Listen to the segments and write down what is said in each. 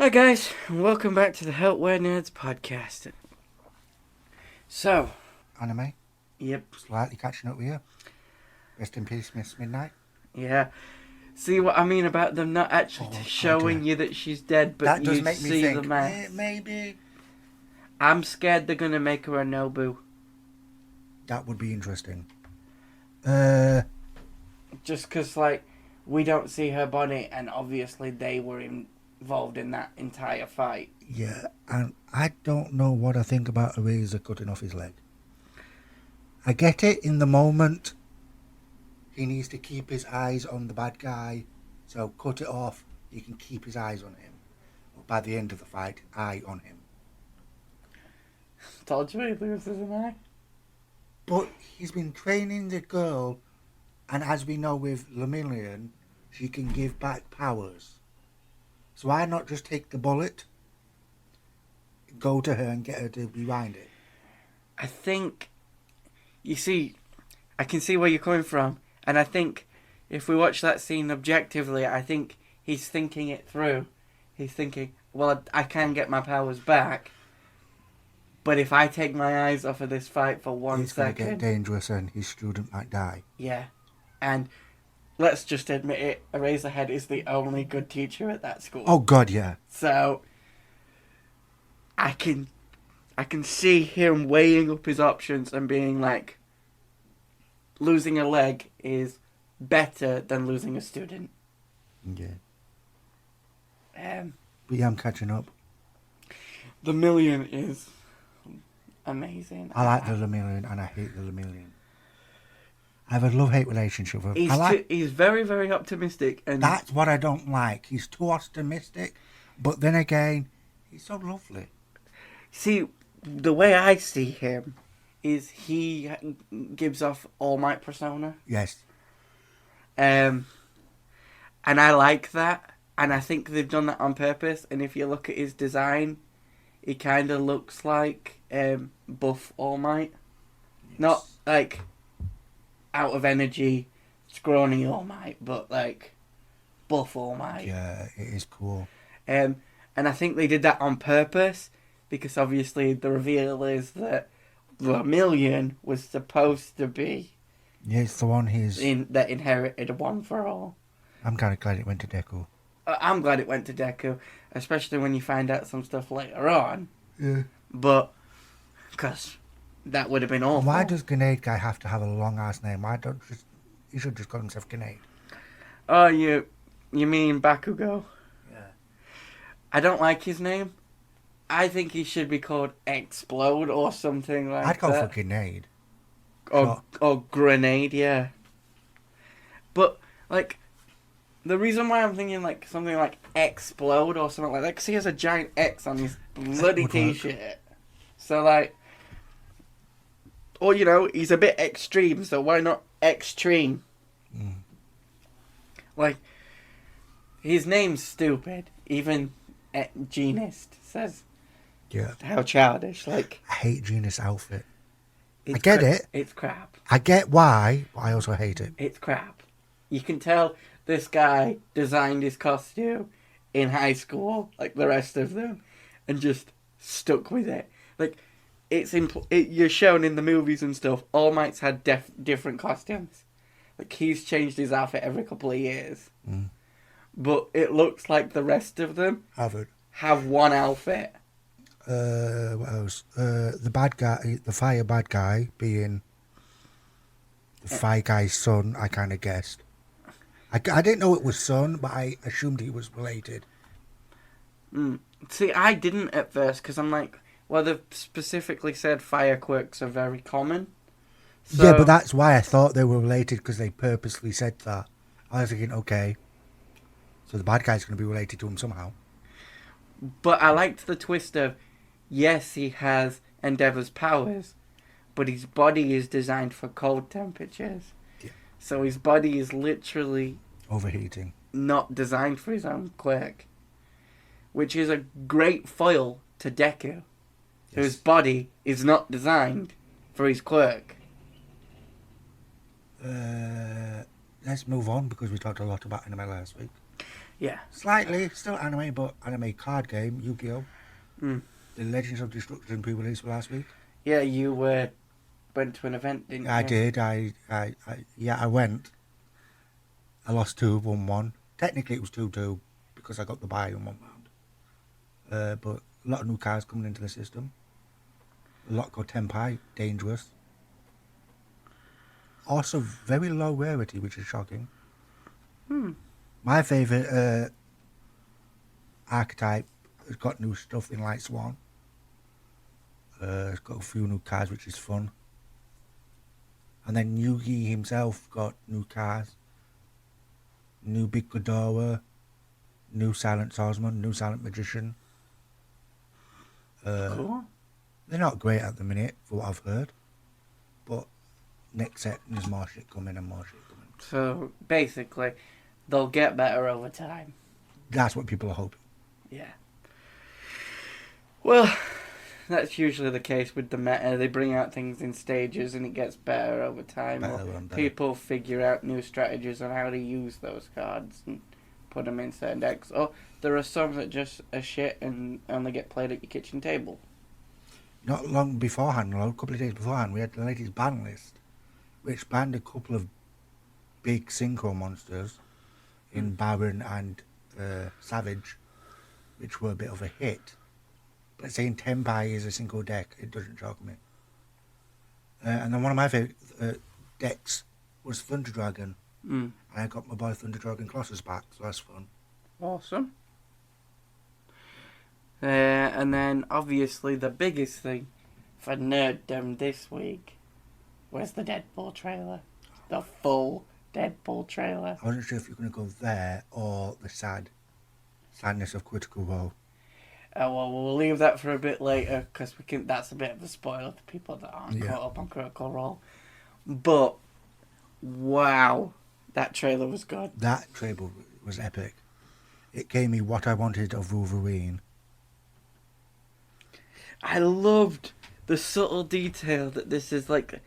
Hi guys, and welcome back to the Help We're Nerds podcast. So, Anime, yep, slightly catching up with you. Rest in peace, Miss Midnight. yeah. See what I mean about them not actually showing you that she's dead, but that does you make me see think, the mask. maybe I'm scared they're gonna make her a Nobu. that would be interesting. Just because, like, we don't see her body, and obviously they were involved in that entire fight. Yeah, and I don't know what I think about Eraser cutting off his leg. I get it in the moment. He needs to keep his eyes on the bad guy, so cut it off. He can keep his eyes on him. But by the end of the fight, eye on him. Told you he loses an eye. But he's been training the girl, and as we know with Lemillion, she can give back powers. So why not just take the bullet, go to her and get her to rewind it? I think, you see, I can see where you're coming from, and I think if we watch that scene objectively, I think he's thinking it through. He's thinking, well, I can get my powers back, but if I take my eyes off of this fight for 1 second... It's going to get dangerous and his student might die. Yeah, and let's just admit it, Eraserhead is the only good teacher at that school. Oh God, yeah. So, I can see him weighing up his options and being like, losing a leg is better than losing a student. Yeah. Um, But yeah, I'm catching up. the Million is amazing. I like the Lemillion and I hate the Lemillion. I have a love-hate relationship with him. He's very, very optimistic. And that's what I don't like. He's too optimistic, but then again, he's so lovely. See, the way I see him is he gives off All Might persona. Yes. And I like that. And I think they've done that on purpose. And if you look at his design, he kind of looks like buff All Might. Yes. Not like out of energy, scrawny All Might, but like buff All Might. Yeah, it is cool. And I think they did that on purpose because obviously the reveal is that Lemillion was supposed to be... Yeah, it's the one that inherited One for All. I'm kind of glad it went to Deku. I'm glad it went to Deku, especially when you find out some stuff later on. Yeah. But, because that would have been awful. Why does Grenade Guy have to have a long-ass name? He should just call himself Grenade. Oh, you mean Bakugo? Yeah. I don't like his name. I think he should be called Explode or something like that. I'd go for Grenade. Or Grenade, yeah. But, like, the reason why I'm thinking, like, something like Explode or something like that, because he has a giant X on his bloody t-shirt. So, like, or, you know, he's a bit extreme, so why not Extreme? Mm. Like, his name's stupid. Even Genist says, yeah, how childish. Like, I hate Genus' outfit. I get it. It's crap. I get why, but I also hate it. It's crap. You can tell this guy designed his costume in high school, like the rest of them, and just stuck with it. Like, you're shown in the movies and stuff, All Might's had different costumes. Like, he's changed his outfit every couple of years. Mm. But it looks like the rest of them have one outfit. What else? The bad guy, the fire bad guy, being the fire guy's son, I kind of guessed. I didn't know it was son, but I assumed he was related. See, I didn't at first, because I'm like, well, they've specifically said fire quirks are very common. So, yeah, but that's why I thought they were related, because they purposely said that. I was thinking, okay, so the bad guy's going to be related to him somehow. But I liked the twist of, yes, he has Endeavor's powers, but his body is designed for cold temperatures. Yeah. So his body is literally... overheating. Not designed for his own quirk. Which is a great foil to Deku, whose body is not designed for his quirk. Let's move on, because we talked a lot about anime last week. Yeah. Slightly, still anime, but anime card game, Yu-Gi-Oh! Mm. The Legends of Destruction pre-release last week. Yeah, you went to an event, didn't I you? did. I went. I lost 2, won 1. Technically, it was 2-2 because I got the buy in 1 round. But a lot of new cards coming into the system. A lot go Tenpai, dangerous. Also, very low rarity, which is shocking. My favourite archetype has got new stuff in Light Swan. It's got a few new cards, which is fun. And then Yugi himself got new cards. New Big Ghidorah, new Silent Swordsman, new Silent Magician. Cool. They're not great at the minute, for what I've heard. But next set, there's more shit coming and more shit coming. So, basically, they'll get better over time. That's what people are hoping. Yeah. Well, that's usually the case with the meta. They bring out things in stages and it gets better over time. Better and better. People figure out new strategies on how to use those cards and put them in certain decks. Or there are some that just are shit and only get played at your kitchen table. Not long beforehand, a couple of days beforehand, we had the latest ban list, which banned a couple of big synchro monsters in Baron and Savage, which were a bit of a hit. But saying Tenpai is a single deck, it doesn't shock me. And then one of my favourite decks was Thunder Dragon. And I got my boy Thunder Dragon Colossus back, so that's fun. Awesome. And then, obviously, the biggest thing for nerddom this week was the Deadpool trailer. The full Deadpool trailer. I wasn't sure if you're going to go there or the sadness of Critical Role. Well, we'll leave that for a bit later because that's a bit of a spoiler for people that aren't caught up on Critical Role. But wow, that trailer was good. That trailer was epic. It gave me what I wanted of Wolverine. I loved the subtle detail that this is like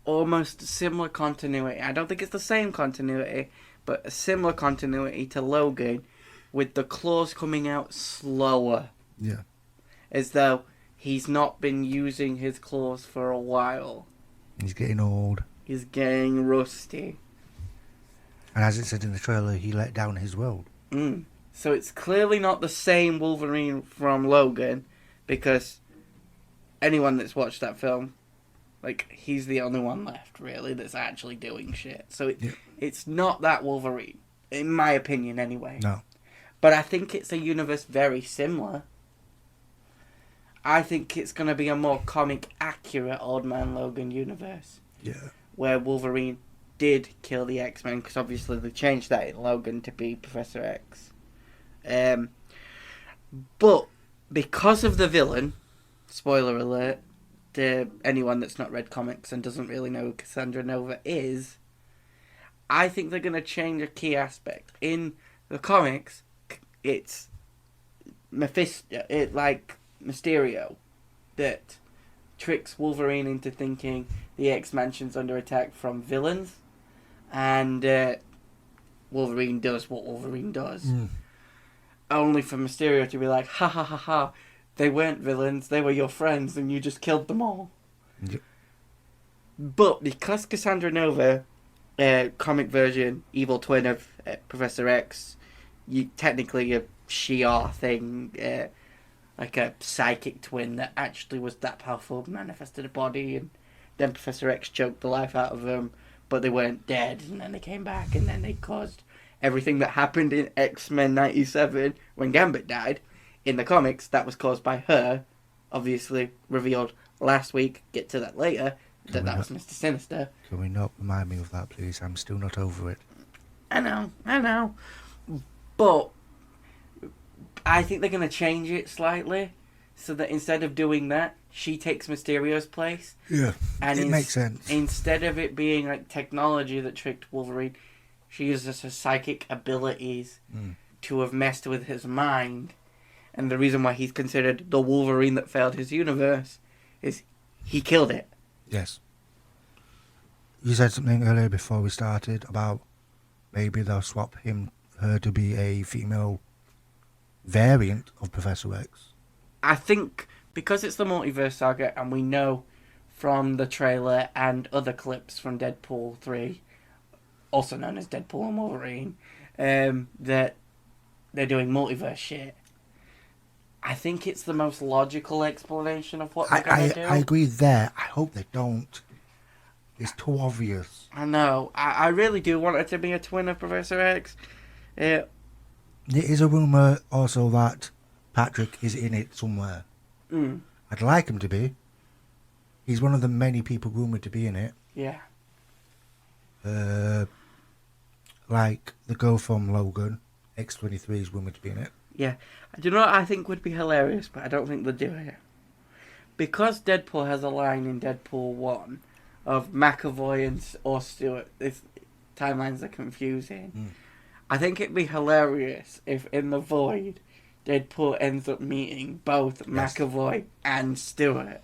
almost similar continuity. I don't think it's the same continuity, but a similar continuity to Logan, with the claws coming out slower. Yeah. As though he's not been using his claws for a while. He's getting old. He's getting rusty. And as it said in the trailer, he let down his world. So it's clearly not the same Wolverine from Logan, because anyone that's watched that film, like, he's the only one left, really, that's actually doing shit. So it's not that Wolverine, in my opinion, anyway. No. But I think it's a universe very similar. I think it's going to be a more comic-accurate Old Man Logan universe. Yeah. Where Wolverine did kill the X-Men, because obviously they changed that in Logan to be Professor X. But because of the villain, spoiler alert, to anyone that's not read comics and doesn't really know who Cassandra Nova is, I think they're going to change a key aspect. In the comics, it's Mysterio that tricks Wolverine into thinking the X-Mansion's under attack from villains, and Wolverine does what Wolverine does. Only for Mysterio to be like, ha ha ha ha, they weren't villains, they were your friends and you just killed them all. Yep. But because Cassandra Nova, comic version, evil twin of Professor X, technically a Shi'ar thing, like a psychic twin that actually was that powerful, manifested a body, and then Professor X choked the life out of them, but they weren't dead, and then they came back, and then they caused everything that happened in X-Men 97 when Gambit died. In the comics, that was caused by her, obviously revealed last week, get to that later, that was Mr. Sinister. Can we not remind me of that, please? I'm still not over it. I know. But I think they're going to change it slightly so that instead of doing that, she takes Mysterio's place. Yeah, and it makes sense. Instead of it being like technology that tricked Wolverine, she uses her psychic abilities to have messed with his mind. And the reason why he's considered the Wolverine that failed his universe is he killed it. Yes. You said something earlier before we started about maybe they'll swap him her to be a female variant of Professor X. I think because it's the multiverse saga, and we know from the trailer and other clips from Deadpool 3, also known as Deadpool and Wolverine, that they're doing multiverse shit. I think it's the most logical explanation of what they're going to do. I agree there. I hope they don't. It's too obvious. I know. I really do want it to be a twin of Professor X. There is a rumour also that Patrick is in it somewhere. I'd like him to be. He's one of the many people rumoured to be in it. Yeah. Like the girl from Logan, X-23 is rumoured to be in it. Yeah. Do you know what I think would be hilarious, but I don't think they'll do it? Because Deadpool has a line in Deadpool 1 of McAvoy or Stewart. This timelines are confusing. I think it'd be hilarious if in the void Deadpool ends up meeting both McAvoy and Stewart.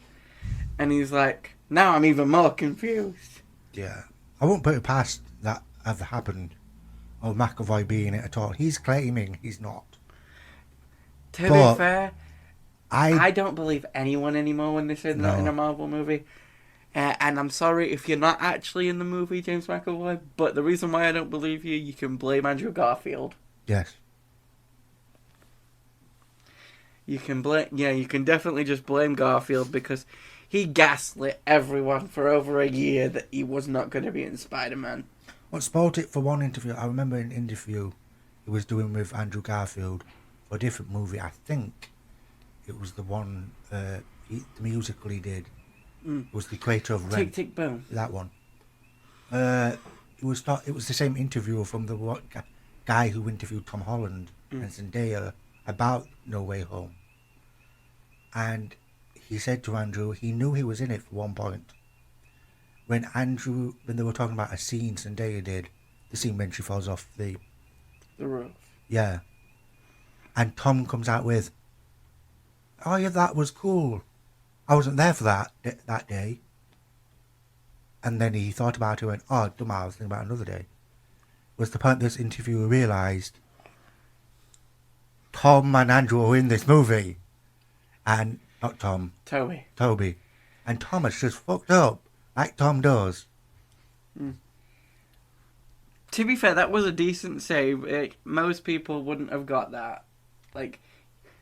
And he's like, now I'm even more confused. Yeah. I won't put it past that ever happened. Or McAvoy being in it at all. He's claiming he's not. To be fair, I don't believe anyone anymore when they say they're not in a Marvel movie. And I'm sorry if you're not actually in the movie, James McAvoy, but the reason why I don't believe you can blame Andrew Garfield. Yes. You can definitely just blame Garfield because he gaslit everyone for over a year that he was not going to be in Spider-Man. What spoiled it for one interview, I remember an interview he was doing with Andrew Garfield for a different movie. I think it was the one, the musical he did. It was the creator of Rent. Tick, Tick, Boom. That one. It was the same interviewer from the guy who interviewed Tom Holland and Zendaya about No Way Home. And he said to Andrew, he knew he was in it for one point. When they were talking about a scene Zendaya did, the scene when she falls off the roof. Yeah. And Tom comes out with, oh yeah, that was cool. I wasn't there for that day. And then he thought about it and went, oh, dumb, I was thinking about another day. Was the point this interviewer realised Tom and Andrew were in this movie. And, not Tom. Toby. And Thomas just fucked up, like Tom does. To be fair, that was a decent save. Most people wouldn't have got that. Like,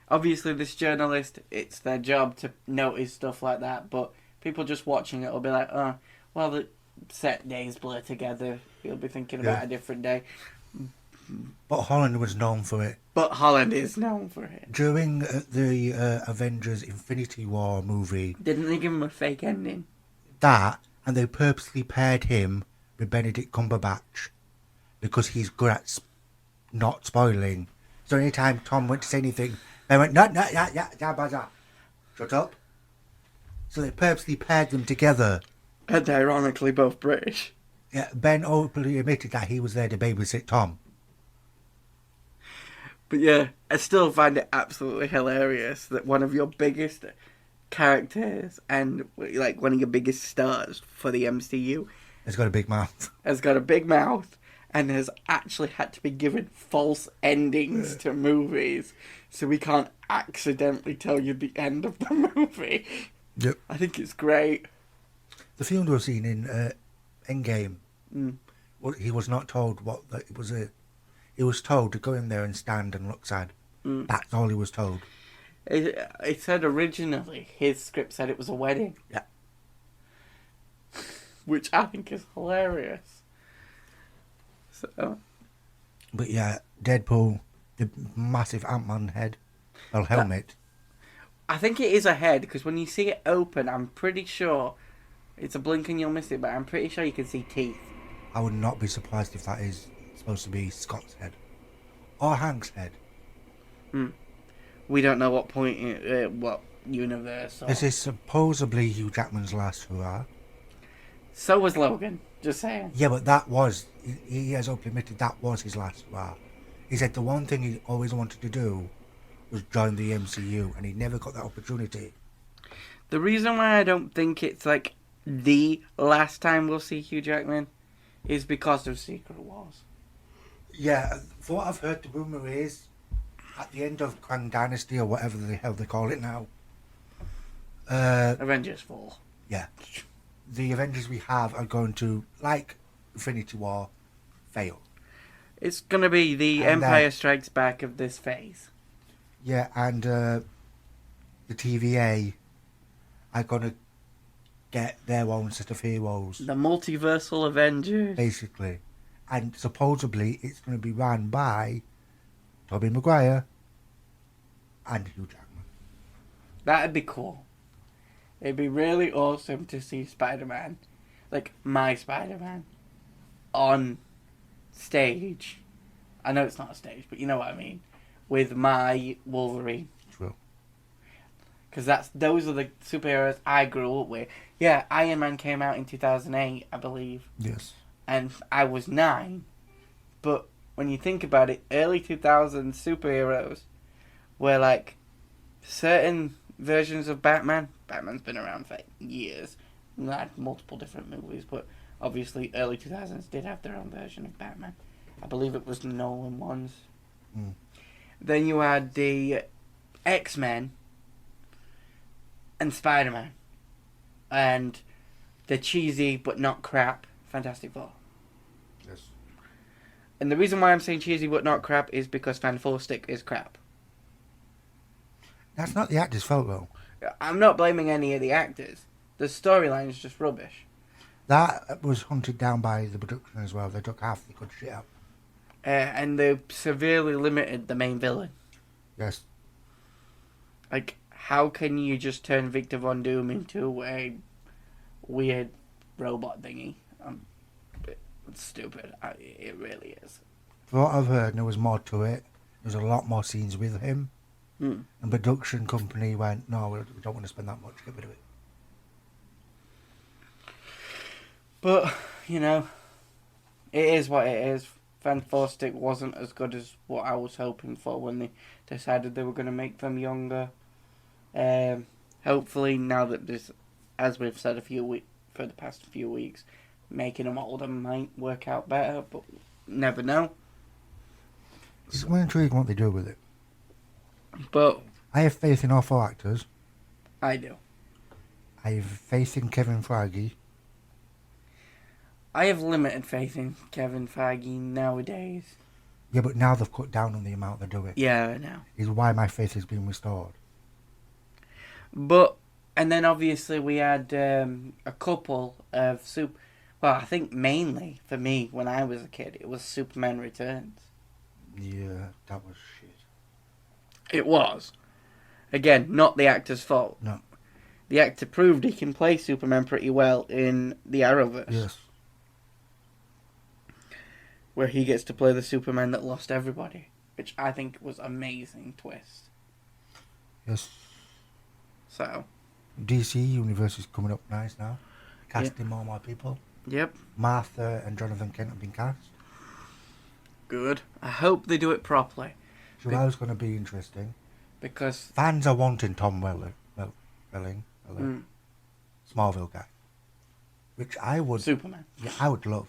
obviously this journalist, it's their job to notice stuff like that, but people just watching it will be like, oh, well, the set days blur together. You'll be thinking about a different day. But Holland was known for it. But Holland is known for it. During the Avengers Infinity War movie... Didn't they give him a fake ending? That, and they purposely paired him with Benedict Cumberbatch because he's good at not spoiling. So anytime Tom went to say anything, they went, no, shut up. So they purposely paired them together. And they're ironically both British. Yeah, Ben openly admitted that he was there to babysit Tom. But yeah, I still find it absolutely hilarious that one of your biggest characters and like one of your biggest stars for the MCU has got a big mouth. Has got a big mouth and has actually had to be given false endings to movies so we can't accidentally tell you the end of the movie. Yep. I think it's great. The funeral scene in Endgame, he was not told what it was. He was told to go in there and stand and look sad. That's all he was told. It said originally, his script said it was a wedding. Yeah. Which I think is hilarious. So. But yeah, Deadpool, the massive Ant-Man head, or helmet. I think it is a head, because when you see it open, I'm pretty sure, it's a blink and you'll miss it, but I'm pretty sure you can see teeth. I would not be surprised if that is supposed to be Scott's head. Or Hank's head. We don't know what point, what universe. This is supposedly Hugh Jackman's last hurrah. So was Logan, just saying. Yeah, but that was, he has openly admitted that was his last hurrah. He said the one thing he always wanted to do was join the MCU, and he never got that opportunity. The reason why I don't think it's like the last time we'll see Hugh Jackman is because of Secret Wars. Yeah, from what I've heard, the rumour is at the end of Krang Dynasty or whatever the hell they call it now. Avengers 4. Yeah, the Avengers we have are going to, like Infinity War, fail. It's going to be the And Empire Strikes Back of this phase. Yeah, and the TVA are going to get their own set of heroes. The multiversal Avengers. Basically. And supposedly it's going to be run by Tobey Maguire and Hugh Jackman. That'd be cool. It'd be really awesome to see Spider-Man, like my Spider-Man, on stage. I know it's not a stage, but you know what I mean. With my Wolverine. True. Because those are the superheroes I grew up with. Yeah, Iron Man came out in 2008, I believe. Yes. And I was 9. But when you think about it, early 2000s superheroes were like certain versions of Batman. Batman's been around for years. And had multiple different movies, but obviously early 2000s did have their own version of Batman. I believe it was the Nolan ones. Mm. Then you had the X-Men and Spider-Man. And the cheesy but not crap Fantastic Four. Yes. And the reason why I'm saying cheesy but not crap is because Fantastic is crap. That's not the actor's fault, though. I'm not blaming any of the actors. The storyline is just rubbish. That was hunted down by the production as well. They took half the good shit out. And they severely limited the main villain. Yes. Like, how can you just turn Victor Von Doom into a weird robot thingy? It's stupid. It really is. From what I've heard, there was more to it. There was a lot more scenes with him. Hmm. And production company went, no, we don't want to spend that much. Get rid of it. But, you know, it is what it is. Fantastic wasn't as good as what I was hoping for when they decided they were going to make them younger. Hopefully, now that this, as we've said for the past few weeks, making them older might work out better, but never know. It's quite intriguing what they do with it. But I have faith in all 4 actors. I do. I have faith in Kevin Feige. I have limited faith in Kevin Feige nowadays. Yeah, but now they've cut down on the amount they do it. Yeah, I know. Is why my faith has been restored. But, and then obviously we had a couple of well, I think mainly for me when I was a kid, it was Superman Returns. Yeah, that was shit. It was. Again, not the actor's fault. No. The actor proved he can play Superman pretty well in the Arrowverse. Yes. Where he gets to play the Superman that lost everybody. Which I think was amazing twist. Yes. So. DC Universe is coming up nice now. Casting more people. Yep. Martha and Jonathan Kent have been cast. Good. I hope they do it properly. July's going to be interesting. Because fans are wanting Tom Welling, Smallville guy. Which I would... Superman. Yeah, I would love.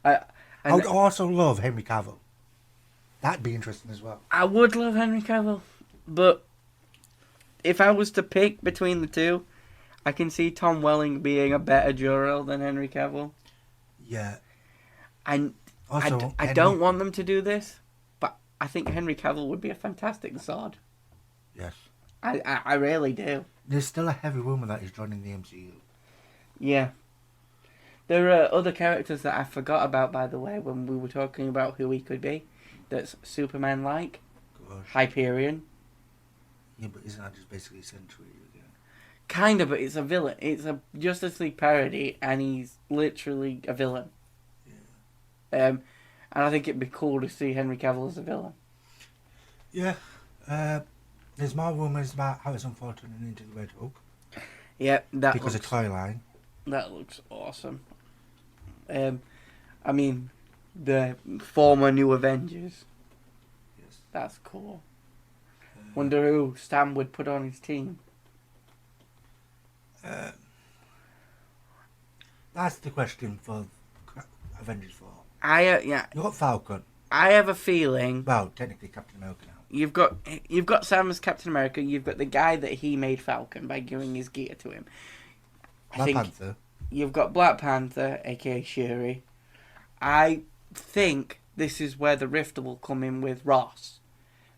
I would also love Henry Cavill. That'd be interesting as well. I would love Henry Cavill. But if I was to pick between the two, I can see Tom Welling being a better Jor-El than Henry Cavill. Yeah. And also, I don't want them to do this, but I think Henry Cavill would be a fantastic Zod. Yes. I really do. There's still a heavy rumour that he's joining the MCU. Yeah. There are other characters that I forgot about, by the way, when we were talking about who he could be. That's Superman-like. Hyperion. Yeah, but isn't that just basically Sentry again? Kind of, but it's a villain. It's a Justice League parody, and he's literally a villain. Yeah. And I think it'd be cool to see Henry Cavill as a villain. Yeah. There's more rumours about Harrison Ford turning into the Red Hulk. Yeah, because of toy line. That looks awesome. I mean, the former New Avengers. Yes. That's cool. Wonder who Stan would put on his team. That's the question for Avengers 4. Yeah. You got Falcon. I have a feeling Well, technically Captain America now. you've got Sam as Captain America. You've got the guy that he made Falcon by giving his gear to him. Black Panther. You've got Black Panther, aka Shuri. I think this is where the rift will come in with Ross,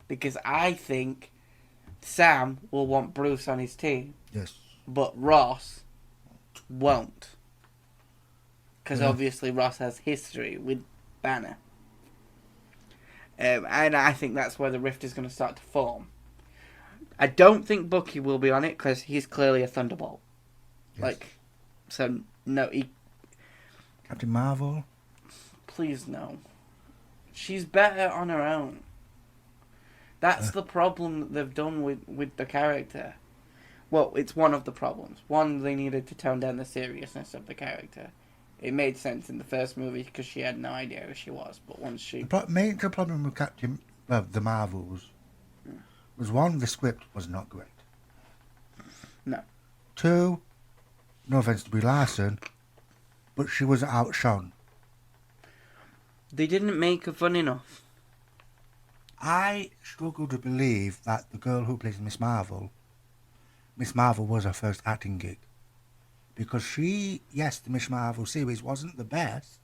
because I think Sam will want Bruce on his team. Yes. But Ross won't. Because obviously Ross has history with Banner. And I think that's where the rift is going to start to form. I don't think Bucky will be on it because he's clearly a Thunderbolt. Yes. So no, Captain Marvel. Please no. She's better on her own. That's the problem that they've done with the character. Well, it's one of the problems. One, they needed to tone down the seriousness of the character. It made sense in the first movie because she had no idea who she was. But once she... The major problem with the Marvels was, one, the script was not great. No. Two, no offence to Brie Larson, but she was outshone. They didn't make her fun enough. I struggle to believe that the girl who plays Miss Marvel was her first acting gig. Because the Miss Marvel series wasn't the best.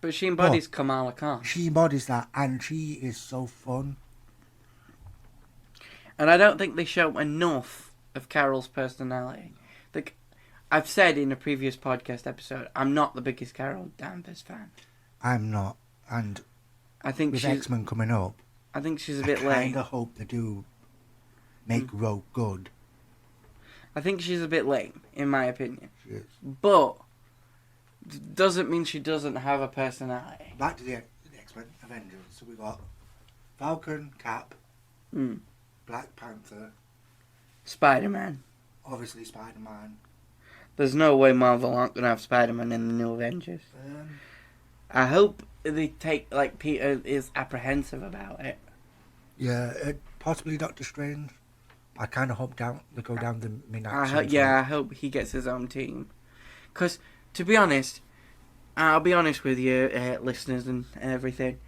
But she embodies Kamala Khan. She embodies that, and she is so fun. And I don't think they show enough of Carol's personality. Like, I've said in a previous podcast episode, I'm not the biggest Carol Danvers fan. I'm not. And I think with X-Men coming up, I think she's a bit lame. I kind of hope they do make Rogue good. I think she's a bit lame, in my opinion. She is. But doesn't mean she doesn't have a personality. Back to the X-Men Avengers. So we got Falcon, Cap, Black Panther, Spider-Man. obviously Spider-Man. There's no way Marvel aren't going to have Spider-Man in the new Avengers. I hope they take, Peter is apprehensive about it. Yeah, possibly Doctor Strange. I kind of hope they go down the Midnight Suns. I hope he gets his own team. Because, to be honest, I'll be honest with you, listeners and everything,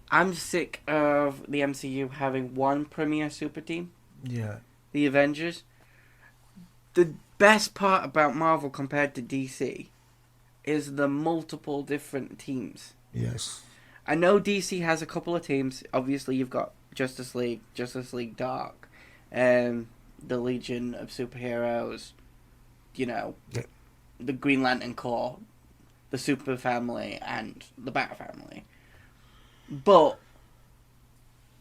I'm sick of the MCU having one premier super team. Yeah. The Avengers. The best part about Marvel compared to DC is the multiple different teams. Yes. I know DC has a couple of teams. Obviously, you've got Justice League Dark, the Legion of Superheroes, the Green Lantern Corps, the Super Family, and the Bat Family. But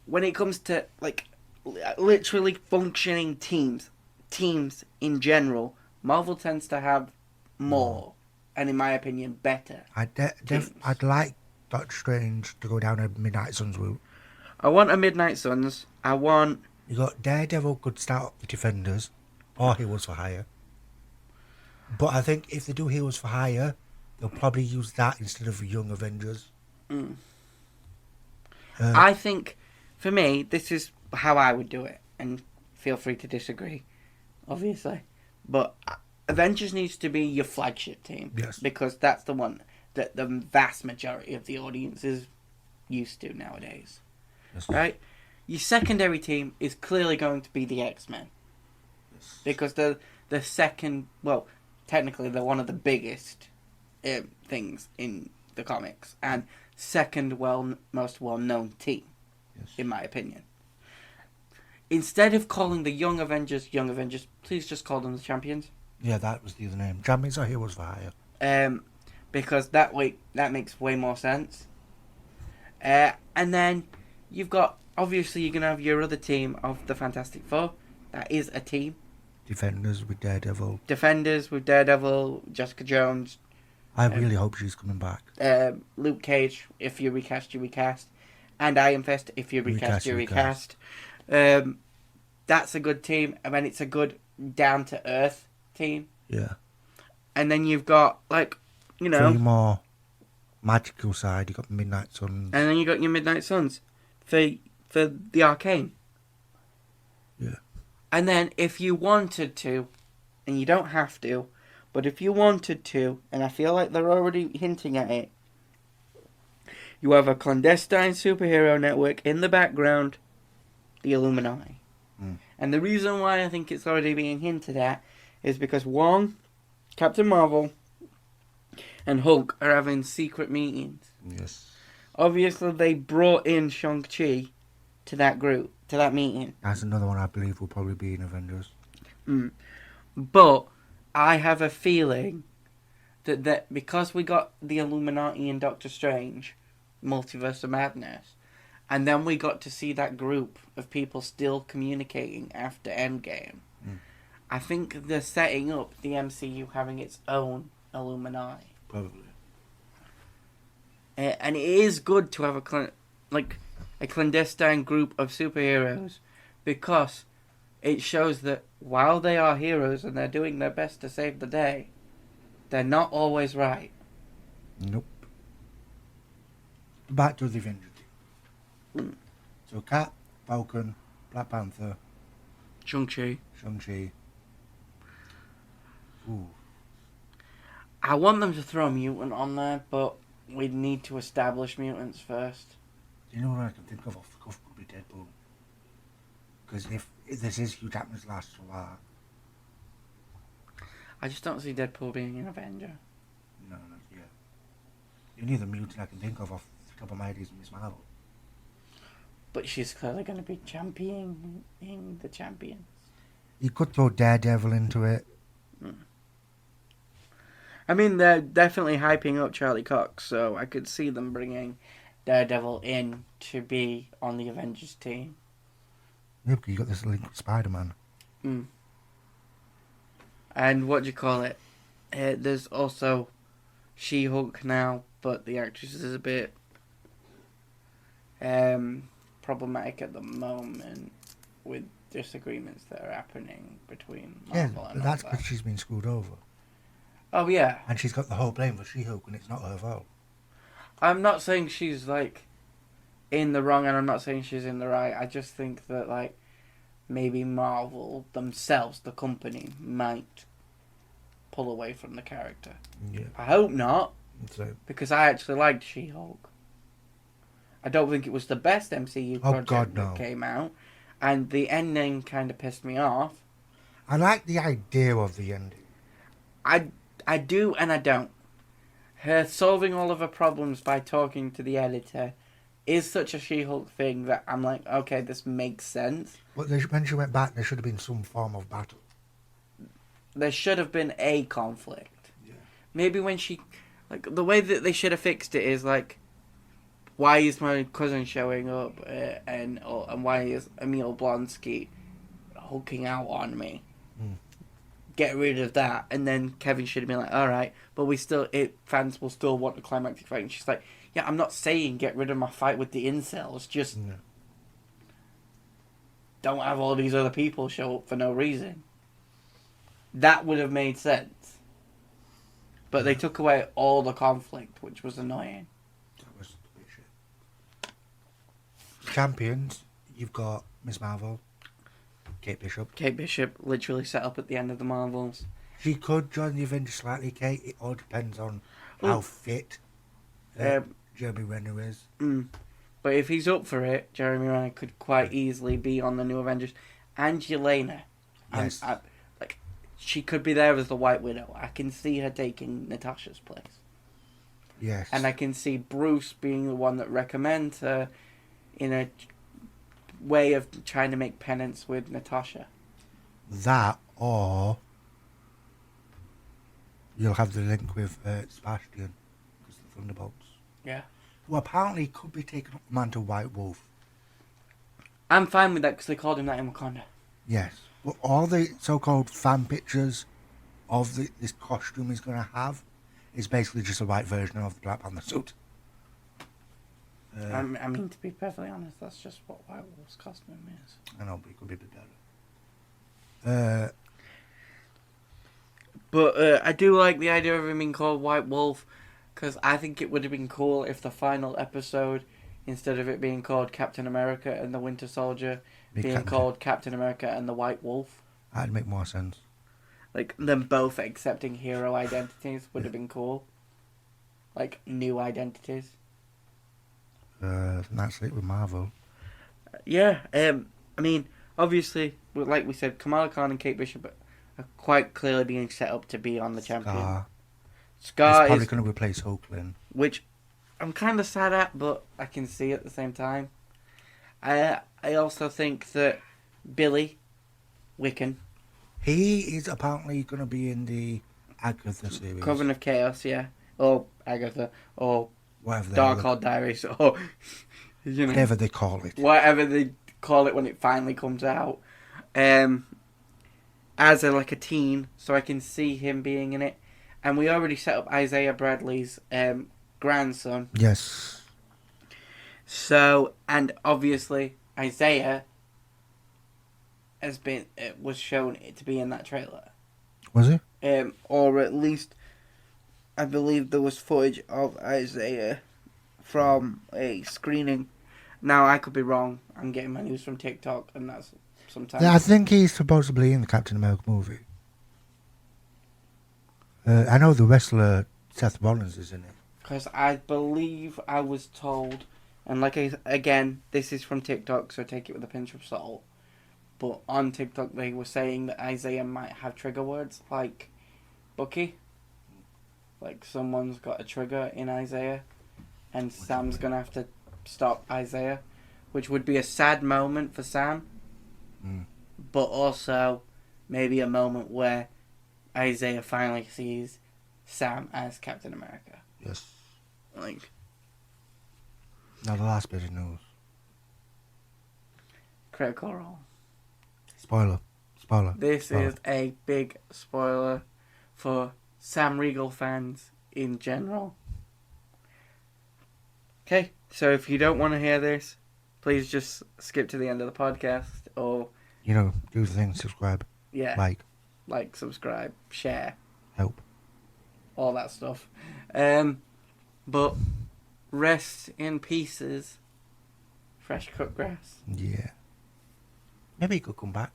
when it comes to, literally functioning teams in general, Marvel tends to have more, and in my opinion, better. I'd like Doctor Strange to go down a Midnight Suns route. I want a Midnight Suns. You got Daredevil could start up the Defenders, or Heroes for Hire. But I think if they do Heroes for Hire, they'll probably use that instead of Young Avengers. I think, for me, this is how I would do it, and feel free to disagree, obviously. But Avengers needs to be your flagship team. Yes. Because that's the one that the vast majority of the audience is used to nowadays. Yes. Right? Your secondary team is clearly going to be the X-Men. Yes. Because they're the second, well, technically they're one of the biggest things in the comics. And second most well-known team, in my opinion. Instead of calling the Young Avengers, please just call them the Champions. Yeah, that was the other name. Champions or Heroes for Hire. Because that makes way more sense. And then you've got, obviously you're going to have your other team of the Fantastic Four. That is a team. Defenders with Daredevil. Jessica Jones. I really hope she's coming back. Luke Cage, if you recast, you recast. And Iron Fist, if you recast, you recast. That's a good team. I mean, it's a good down-to-earth team. Yeah. And then you've got, three more magical side. You've got Midnight Suns. And then you got your Midnight Suns for the Arcane. Yeah. And then if you wanted to, and you don't have to, but if you wanted to, and I feel like they're already hinting at it, You have a clandestine superhero network in the background, the Illuminati. And the reason why I think it's already being hinted at is because, one, Captain Marvel and Hulk are having secret meetings. Yes. Obviously, they brought in Shang-Chi to that group, to that meeting. That's another one I believe will probably be in Avengers. But I have a feeling that because we got the Illuminati and Doctor Strange, Multiverse of Madness, and then we got to see that group of people still communicating after Endgame, I think they're setting up the MCU having its own Illuminati. Probably. And it is good to have a clandestine group of superheroes, because it shows that while they are heroes and they're doing their best to save the day, they're not always right. Nope. Back to the Avengers. So Cap, Falcon, Black Panther, Shang-Chi. Ooh. I want them to throw a mutant on there, but we need to establish mutants first. Do you know what I can think of off the cuff could be Deadpool? Because if this is Hugh Jackman's last arc. I just don't see Deadpool being an Avenger. No, yeah. The only other mutant I can think of off the top of my head is Miss Marvel. But she's clearly going to be championing the champions. You could throw Daredevil into it. I mean, they're definitely hyping up Charlie Cox, so I could see them bringing Daredevil in to be on the Avengers team. Yeah, because you got this link with Spider-Man. And what do you call it? There's also She-Hulk now, but the actress is a bit problematic at the moment with disagreements that are happening between Marvel and that's all because that. she's been screwed over. Oh, yeah. And she's got the whole blame for She-Hulk, and it's not her fault. I'm not saying she's, in the wrong, and I'm not saying she's in the right. I just think that, maybe Marvel themselves, the company, might pull away from the character. Yeah. I hope not, So, because I actually liked She-Hulk. I don't think it was the best MCU project that came out, and the ending kind of pissed me off. I like the idea of the ending. I do and I don't. Her solving all of her problems by talking to the editor is such a She-Hulk thing that I'm like, okay, this makes sense. But when she went back, there should have been some form of battle. There should have been a conflict. Yeah. Maybe when she... the way that they should have fixed it is, why is my cousin showing up, and why is Emil Blonsky hulking out on me? Get rid of that. And then Kevin should have been like, alright, but fans will still want the climactic fight. And she's like, yeah, I'm not saying get rid of my fight with the incels, just don't have all these other people show up for no reason. That would have made sense. But they took away all the conflict, which was annoying. That was a bit shit. Champions, you've got Miss Marvel, Kate Bishop, literally set up at the end of the Marvels. She could join the Avengers slightly, Kate. It all depends on how fit Jeremy Renner is. But if he's up for it, Jeremy Renner could quite easily be on the new Avengers. And Yelena. Yes. She could be there as the White Widow. I can see her taking Natasha's place. Yes. And I can see Bruce being the one that recommends her in a way of trying to make penance with Natasha. That, or you'll have the link with Sebastian, because the Thunderbolts. Yeah. Who apparently could be taken up the mantle White Wolf. I'm fine with that because they called him that in Wakanda. Yes. But all the so-called fan pictures of this costume he's going to have is basically just a white version of the Black Panther suit. I mean, to be perfectly honest, that's just what White Wolf's costume is. I know, but it could be a bit better. But I do like the idea of him being called White Wolf, because I think it would have been cool if the final episode, instead of it being called Captain America and the Winter Soldier, being called Captain America and the White Wolf. That'd make more sense. Them both accepting hero identities would have been cool. New identities. That's it with Marvel. Yeah, I mean, obviously, like we said, Kamala Khan and Kate Bishop are quite clearly being set up to be on the champion. Scar It's probably is going to replace Oakland. which I'm kind of sad at, but I can see at the same time. I also think that Billy Wiccan, He is apparently going to be in the Agatha series. Coven of Chaos, yeah, or Agatha, or Whatever Darkhold Diaries, or whatever they call it. whatever they call it when it finally comes out. As a teen, so I can see him being in it. And we already set up Isaiah Bradley's grandson. Yes. So, and obviously Isaiah was shown to be in that trailer. Was he? Or at least I believe there was footage of Isaiah from a screening. Now I could be wrong. I'm getting my news from TikTok, and that's sometimes. Yeah, I think he's supposedly in the Captain America movie. I know the wrestler Seth Rollins is in it. Because I believe I was told, and again, this is from TikTok, so take it with a pinch of salt. But on TikTok, they were saying that Isaiah might have trigger words like Bucky. Like someone's got a trigger in Isaiah, and Sam's gonna have to stop Isaiah, which would be a sad moment for Sam. But also maybe a moment where Isaiah finally sees Sam as Captain America. Yes. Like, Now the last bit of news. Critical Role. Spoiler. This Spoiler. is a big spoiler for Sam Riegel fans in general. Okay, so if you don't want to hear this, please just skip to the end of the podcast, or do the thing, subscribe, like, subscribe, share, help. all that stuff. But rest in pieces, Fresh Cut Grass. Yeah. Maybe he could come back.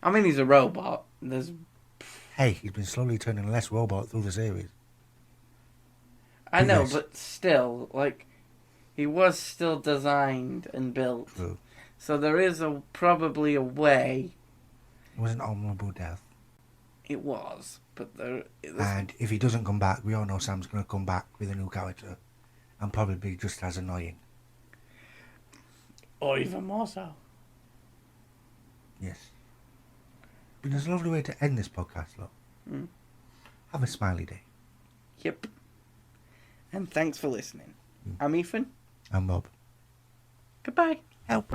I mean, he's a robot. Hey, he's been slowly turning less robot through the series. I know, Yes. but still, he was still designed and built. True. So there is probably a way. It was an honourable death. It was, but And if he doesn't come back, we all know Sam's going to come back with a new character. And probably be just as annoying. Or even more so. Yes. But there's a lovely way to end this podcast, look. Have a smiley day. Yep. And thanks for listening. I'm Ethan. I'm Bob. Goodbye. Help.